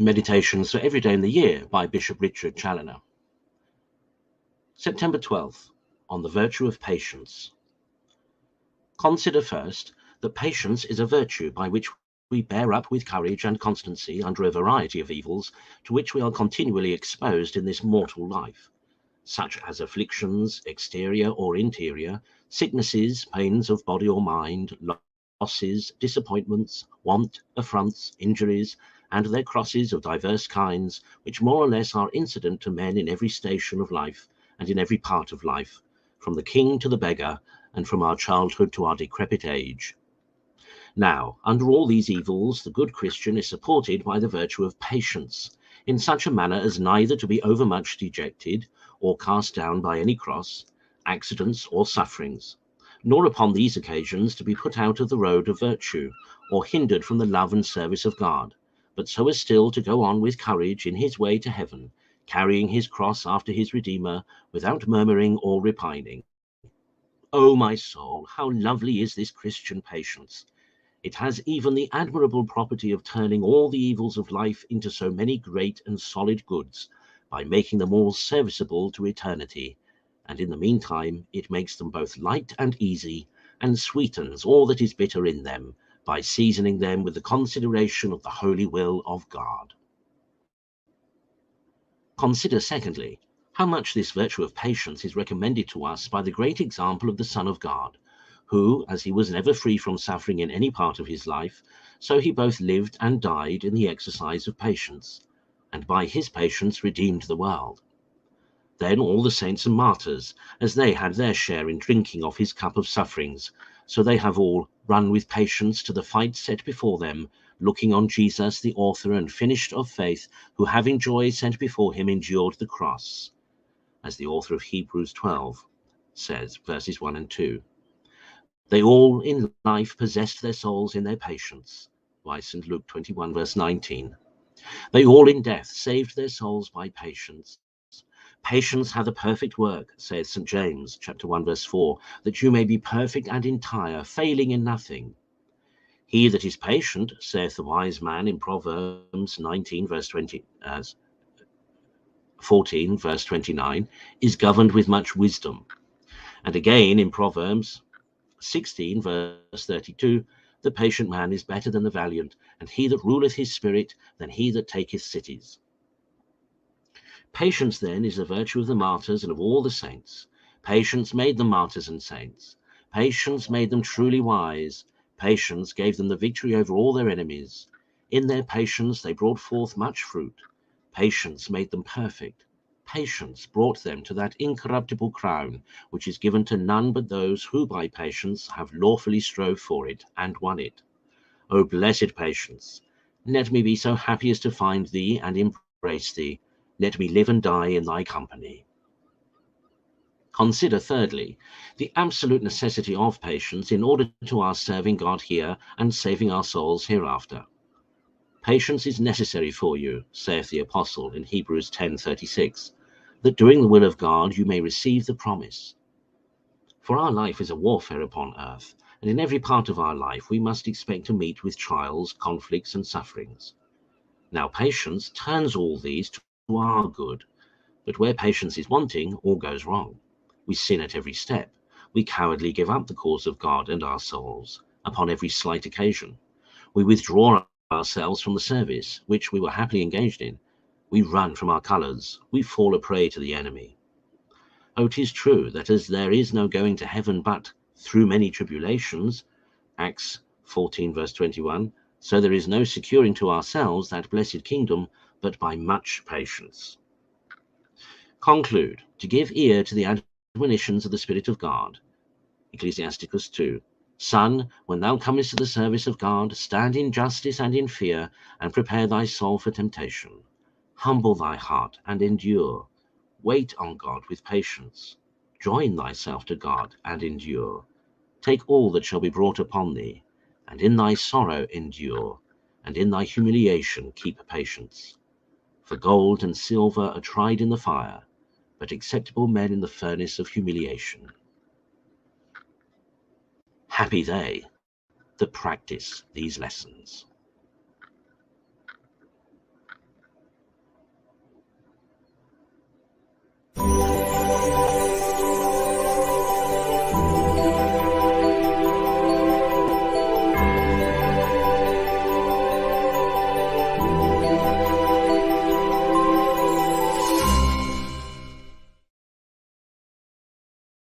Meditations for every day in the year by Bishop Richard Challoner. September 12th, on the virtue of patience. Consider first that patience is a virtue by which we bear up with courage and constancy under a variety of evils to which we are continually exposed in this mortal life, such as afflictions, exterior or interior, sicknesses, pains of body or mind, losses, disappointments, want, affronts, injuries, and their crosses of diverse kinds, which more or less are incident to men in every station of life and in every part of life, from the king to the beggar, and from our childhood to our decrepit age. Now, under all these evils, the good Christian is supported by the virtue of patience, in such a manner as neither to be overmuch dejected, or cast down by any cross, accidents, or sufferings, nor upon these occasions to be put out of the road of virtue, or hindered from the love and service of God, but so as still to go on with courage in his way to heaven, carrying his cross after his Redeemer, without murmuring or repining. O my soul, how lovely is this Christian patience! It has even the admirable property of turning all the evils of life into so many great and solid goods, by making them all serviceable to eternity, and in the meantime it makes them both light and easy, and sweetens all that is bitter in them, by seasoning them with the consideration of the holy will of God. Consider, secondly, how much this virtue of patience is recommended to us by the great example of the Son of God, who, as he was never free from suffering in any part of his life, so he both lived and died in the exercise of patience, and by his patience redeemed the world. Then all the saints and martyrs, as they had their share in drinking of his cup of sufferings, so they have all run with patience to the fight set before them, looking on Jesus, the author and finisher of faith, who having joy set before him endured the cross, as the author of Hebrews 12 says, verses 1 and 2. They all in life possessed their souls in their patience, by St. Luke 21, verse 19. They all in death saved their souls by patience. Patience hath a perfect work, saith St. James, chapter 1, verse 4, that you may be perfect and entire, failing in nothing. He that is patient, saith the wise man in Proverbs 19, verse 14, verse 29, is governed with much wisdom. And again in Proverbs 16, verse 32, the patient man is better than the valiant, and he that ruleth his spirit than he that taketh cities. Patience, then, is a virtue of the martyrs and of all the saints. Patience made them martyrs and saints. Patience made them truly wise. Patience gave them the victory over all their enemies. In their patience they brought forth much fruit. Patience made them perfect. Patience brought them to that incorruptible crown, which is given to none but those who by patience have lawfully strove for it and won it. O blessed patience, let me be so happy as to find thee and embrace thee. Let me live and die in thy company. Consider, thirdly, the absolute necessity of patience in order to our serving God here and saving our souls hereafter. Patience is necessary for you, saith the Apostle in Hebrews 10:36, that doing the will of God you may receive the promise. For our life is a warfare upon earth, and in every part of our life we must expect to meet with trials, conflicts, and sufferings. Now patience turns all these to our good, but where patience is wanting, all goes wrong. We sin at every step. We cowardly give up the cause of God and our souls upon every slight occasion. We withdraw ourselves from the service which we were happily engaged in. We run from our colours. We fall a prey to the enemy. Oh, 'tis true that as there is no going to heaven but through many tribulations, Acts 14, verse 21, so there is no securing to ourselves that blessed kingdom but by much patience. Conclude to give ear to the admonitions of the Spirit of God. Ecclesiasticus 2. Son, when thou comest to the service of God, stand in justice and in fear, and prepare thy soul for temptation. Humble thy heart and endure. Wait on God with patience. Join thyself to God and endure. Take all that shall be brought upon thee, and in thy sorrow endure, and in thy humiliation keep patience. For gold and silver are tried in the fire, but acceptable men in the furnace of humiliation. Happy they that practice these lessons.